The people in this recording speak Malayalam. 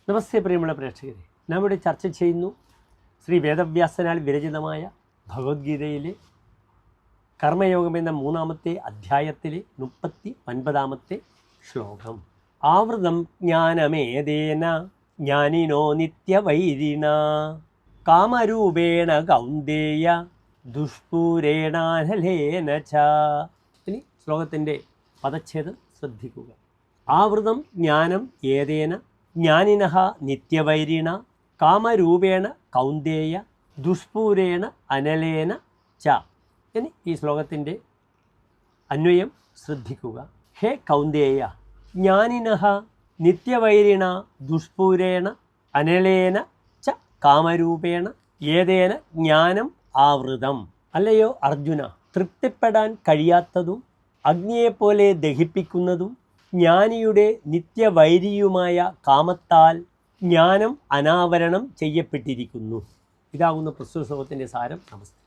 നമസ്തേ പ്രിയമുള്ള പ്രേക്ഷകരെ, നാം ഇവിടെ ചർച്ച ചെയ്യുന്നു ശ്രീ വേദവ്യാസനാൽ വിരചിതമായ ഭഗവത്ഗീതയിലെ കർമ്മയോഗം എന്ന 3-ാമത്തെ അധ്യായത്തിലെ 39-ാമത്തെ ശ്ലോകം. ആവൃതം ജ്ഞാനമേതേന ജ്ഞാനിനോ നിത്യവൈരിണ കാമരൂപേണ കൗന്ദേയ ദുഷ്പൂരേണാനലേന ച. ഇനി ശ്ലോകത്തിൻ്റെ പദച്ഛേദം ശ്രദ്ധിക്കുക. ആവൃതം ജ്ഞാനം ഏതേന ജ്ഞാനിനഃ നിത്യവൈരിണ കാമരൂപേണ കൗന്ദേയ ദുഷ്പൂരേണ അനലേന ച. ഇനി ഈ ശ്ലോകത്തിൻ്റെ അന്വയം ശ്രദ്ധിക്കുക. ഹേ കൗന്ദേയ, ജ്ഞാനിനഃ നിത്യവൈരിണ ദുഷ്പൂരേണ അനലേന ച കാമരൂപേണ ഏതേന ജ്ഞാനം ആവൃതം. അല്ലയോ അർജുന, തൃപ്തിപ്പെടാൻ കഴിയാത്തതും അഗ്നിയെപ്പോലെ ദഹിപ്പിക്കുന്നതും ജ്ഞാനിയുടെ നിത്യവൈരിയുമായ കാമത്താൽ ജ്ഞാനം അനാവരണം ചെയ്യപ്പെട്ടിരിക്കുന്നു. ഇതാകുന്ന പ്രസ്തുത ശ്ലോകത്തിൻ്റെ സാരം. നമസ്തേ.